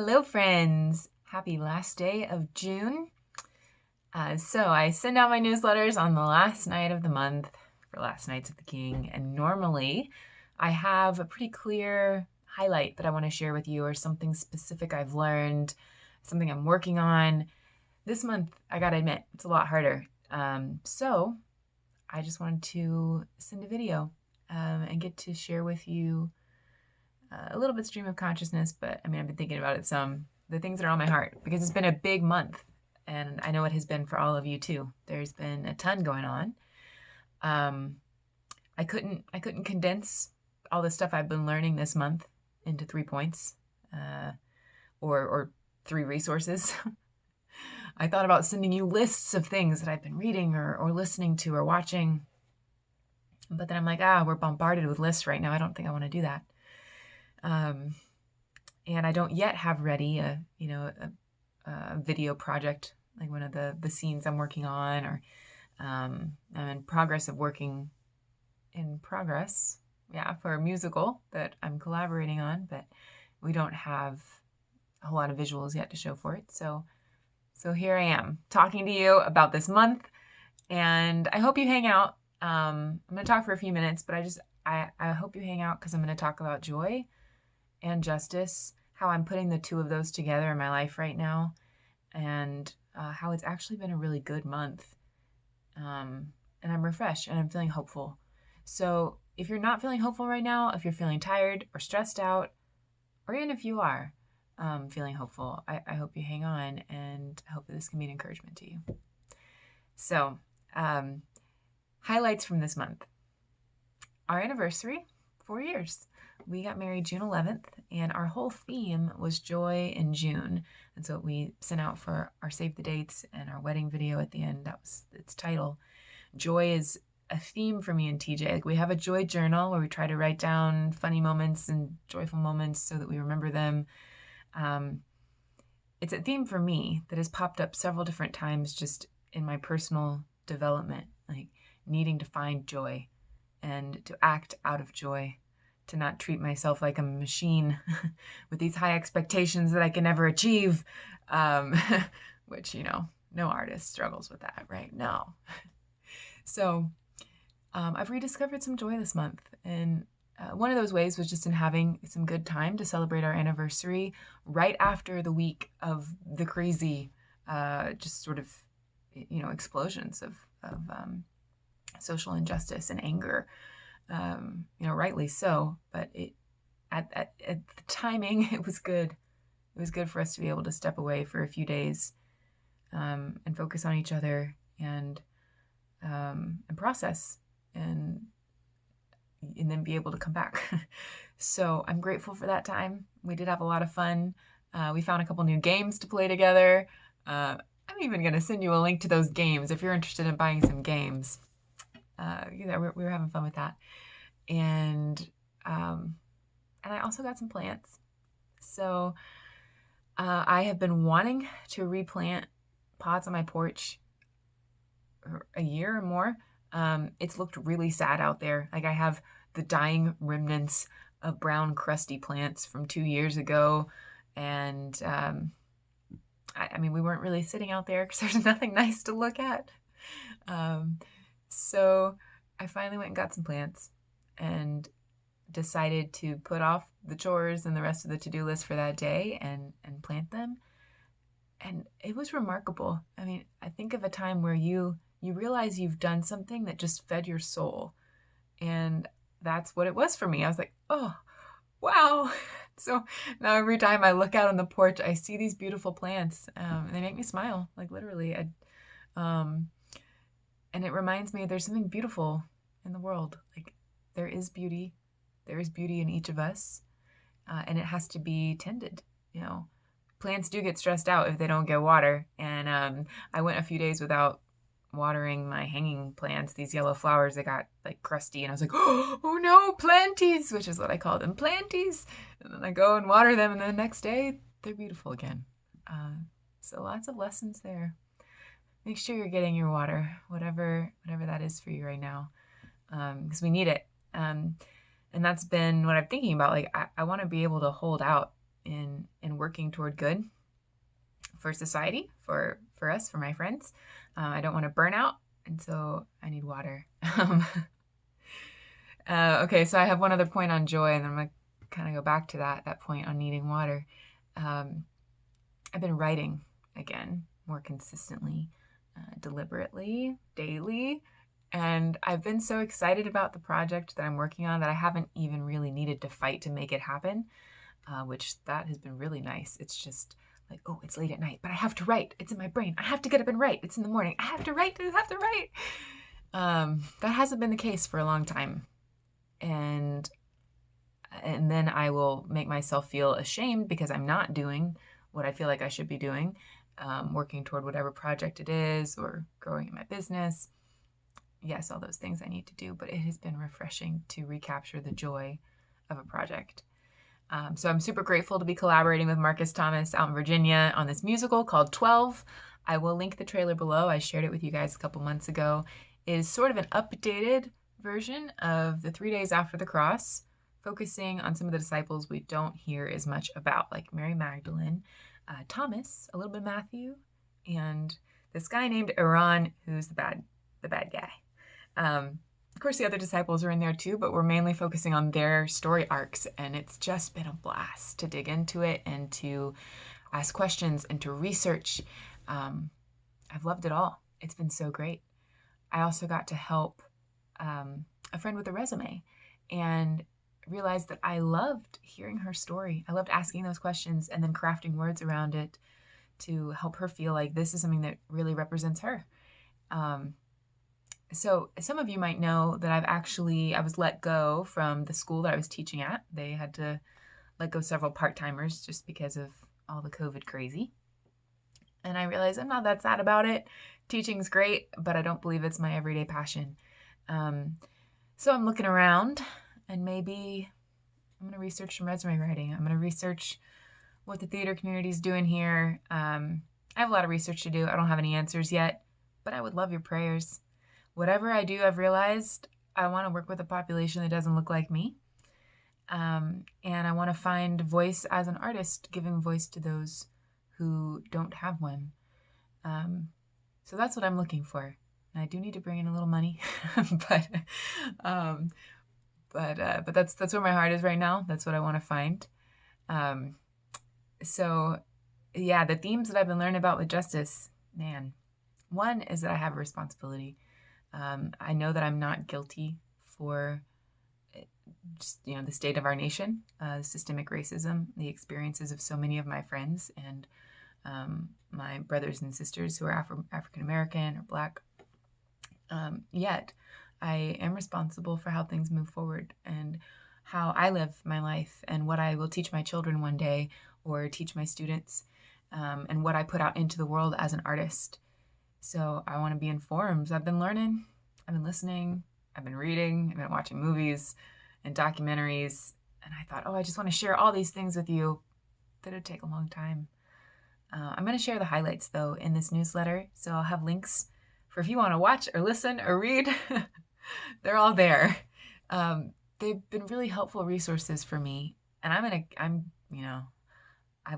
Hello, friends. Happy last day of June. So I send out my newsletters on the last night of the month for Last Nights of the King. And normally I have a pretty clear highlight that I want to share with you or something specific I've learned, something I'm working on. This month, I got to admit, it's a lot harder. So I just wanted to send a video and get to share with you a little bit stream of consciousness, but I've been thinking about it some, the things that are on my heart, because it's been a big month, and I know it has been for all of you too. There's been a ton going on. I couldn't condense all the stuff I've been learning this month into 3 points, or 3 resources. I thought about sending you lists of things that I've been reading or listening to or watching, but then I'm like, we're bombarded with lists right now. I don't think I want to do that. And I don't yet have ready a video project, like one of the scenes I'm working on, or I'm in progress of working in progress, for a musical that I'm collaborating on, but we don't have a whole lot of visuals yet to show for it. So here I am talking to you about this month, and I hope you hang out. I'm going to talk for a few minutes, but I hope you hang out because I'm going to talk about joy and justice, how I'm putting the two of those together in my life right now, and how it's actually been a really good month. And I'm refreshed and I'm feeling hopeful. So if you're not feeling hopeful right now, if you're feeling tired or stressed out, or even if you are feeling hopeful, I hope you hang on, and I hope that this can be an encouragement to you. So highlights from this month. Our anniversary, 4 years. We got married June 11th, and our whole theme was joy in June. And so we sent out for our save the dates and our wedding video at the end. That was its title. Joy is a theme for me and TJ. Like, we have a joy journal where we try to write down funny moments and joyful moments so that we remember them. It's a theme for me that has popped up several different times just in my personal development, like needing to find joy and to act out of joy, to not treat myself like a machine with these high expectations that I can never achieve, which, no artist struggles with that, right? No. So I've rediscovered some joy this month, and one of those ways was just in having some good time to celebrate our anniversary right after the week of the crazy, just sort of, explosions of social injustice and anger. Rightly so, but at the timing, it was good. It was good for us to be able to step away for a few days, and focus on each other and process and then be able to come back. So I'm grateful for that time. We did have a lot of fun. We found a couple new games to play together. I'm even going to send you a link to those games if you're interested in buying some games. We were having fun with that. And I also got some plants. So I have been wanting to replant pots on my porch a year or more. It's looked really sad out there. Like, I have the dying remnants of brown crusty plants from 2 years ago. And we weren't really sitting out there because there's nothing nice to look at. So I finally went and got some plants and decided to put off the chores and the rest of the to-do list for that day and plant them. And it was remarkable. I think of a time where you realize you've done something that just fed your soul. And that's what it was for me. I was like, oh, wow. So now every time I look out on the porch, I see these beautiful plants, and they make me smile, like literally. And it reminds me there's something beautiful in the world. Like, there is beauty. There is beauty in each of us. And it has to be tended. Plants do get stressed out if they don't get water. And I went a few days without watering my hanging plants, these yellow flowers that got like crusty, and I was like, oh no, planties, which is what I call them, planties. And then I go and water them, and the next day they're beautiful again. So lots of lessons there. Make sure you're getting your water, whatever that is for you right now, because we need it. And that's been what I'm thinking about. Like, I want to be able to hold out in working toward good for society, for us, for my friends. I don't want to burn out, and so I need water. Okay, so I have one other point on joy, and then I'm going to kind of go back to that point on needing water. I've been writing again more consistently, deliberately, daily, and I've been so excited about the project that I'm working on that I haven't even really needed to fight to make it happen, which that has been really nice. It's just like, oh, it's late at night, but I have to write. It's in my brain. I have to get up and write. It's in the morning. I have to write. I have to write. That hasn't been the case for a long time. And then I will make myself feel ashamed because I'm not doing what I feel like I should be doing, working toward whatever project it is or growing in my business. Yes, all those things I need to do, but it has been refreshing to recapture the joy of a project. So I'm super grateful to be collaborating with Marcus Thomas out in Virginia on this musical called 12. I will link the trailer below. I shared it with you guys a couple months ago. It is sort of an updated version of the 3 Days After the Cross, focusing on some of the disciples we don't hear as much about, like Mary Magdalene, Thomas, a little bit Matthew, and this guy named Aaron, who's the bad guy. Of course, the other disciples are in there too, but we're mainly focusing on their story arcs, and it's just been a blast to dig into it and to ask questions and to research. I've loved it all. It's been so great. I also got to help a friend with a resume and realized that I loved hearing her story. I loved asking those questions and then crafting words around it to help her feel like this is something that really represents her. So some of you might know that I was let go from the school that I was teaching at. They had to let go several part-timers just because of all the COVID crazy. And I realized I'm not that sad about it. Teaching's great, but I don't believe it's my everyday passion. So I'm looking around, and maybe I'm going to research some resume writing. I'm going to research what the theater community is doing here. I have a lot of research to do. I don't have any answers yet, but I would love your prayers. Whatever I do, I've realized I want to work with a population that doesn't look like me. And I want to find voice as an artist, giving voice to those who don't have one. So that's what I'm looking for. And I do need to bring in a little money, but that's where my heart is right now. That's what I want to find. So yeah, the themes that I've been learning about with justice, man, one is that I have a responsibility. I know that I'm not guilty for just, the state of our nation, systemic racism, the experiences of so many of my friends and my brothers and sisters who are African American or Black. Yet I am responsible for how things move forward and how I live my life and what I will teach my children one day or teach my students, and what I put out into the world as an artist. So I want to be informed. I've been learning, I've been listening, I've been reading, I've been watching movies and documentaries, and I thought, I just want to share all these things with you. That would take a long time. I'm going to share the highlights, though, in this newsletter, so I'll have links for if you want to watch or listen or read. They're all there. They've been really helpful resources for me, and I've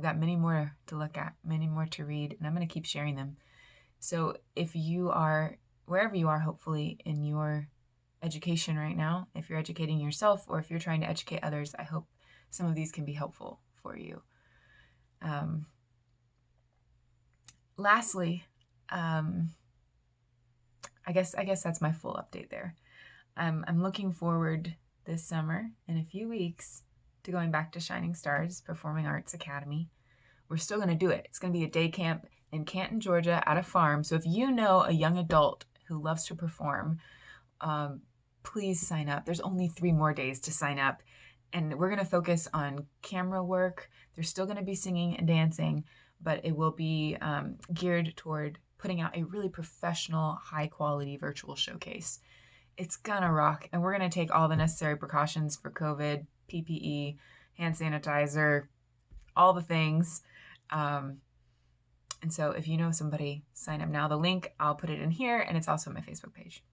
got many more to look at, many more to read, and I'm going to keep sharing them. So if you are, wherever you are, hopefully, in your education right now, if you're educating yourself or if you're trying to educate others, I hope some of these can be helpful for you. Lastly, I guess that's my full update there. I'm looking forward this summer in a few weeks to going back to Shining Stars Performing Arts Academy. We're still going to do it. It's going to be a day camp in Canton, Georgia at a farm. So if you know a young adult who loves to perform, please sign up. There's only 3 more days to sign up. And we're going to focus on camera work. There's still going to be singing and dancing, but it will be geared toward putting out a really professional, high-quality virtual showcase. It's gonna rock, and we're gonna take all the necessary precautions for COVID, PPE, hand sanitizer, all the things. And so if you know somebody, sign up now. The link, I'll put it in here, and it's also on my Facebook page.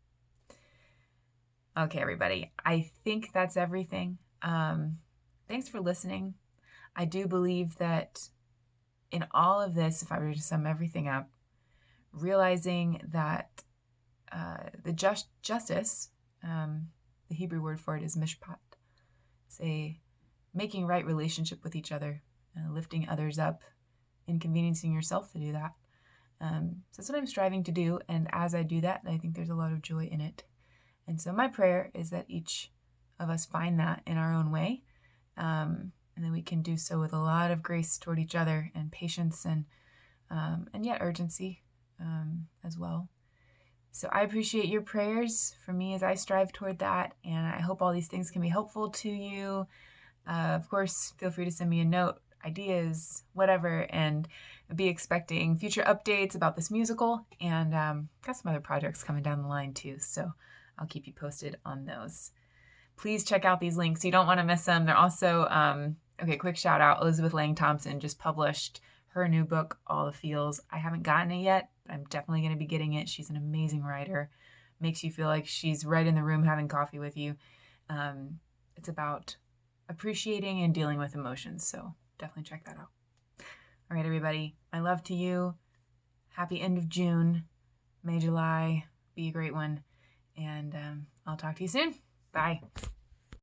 Okay, everybody, I think that's everything. Thanks for listening. I do believe that in all of this, if I were to sum everything up, realizing that the justice, the Hebrew word for it is mishpat, it's a making right relationship with each other, lifting others up, inconveniencing yourself to do that. So that's what I'm striving to do, and as I do that, I think there's a lot of joy in it. And so my prayer is that each of us find that in our own way, and then we can do so with a lot of grace toward each other and patience and yet urgency as well. So I appreciate your prayers for me as I strive toward that, and I hope all these things can be helpful to you. Of course, feel free to send me a note, ideas, whatever, and be expecting future updates about this musical, and got some other projects coming down the line too, so I'll keep you posted on those. Please check out these links. You don't want to miss them. They're also, okay, quick shout out. Elizabeth Lang Thompson just published her new book, All the Feels. I haven't gotten it yet, but I'm definitely going to be getting it. She's an amazing writer. Makes you feel like she's right in the room having coffee with you. It's about appreciating and dealing with emotions, so definitely check that out. All right, everybody. My love to you. Happy end of June. May July be a great one. And I'll talk to you soon. Bye.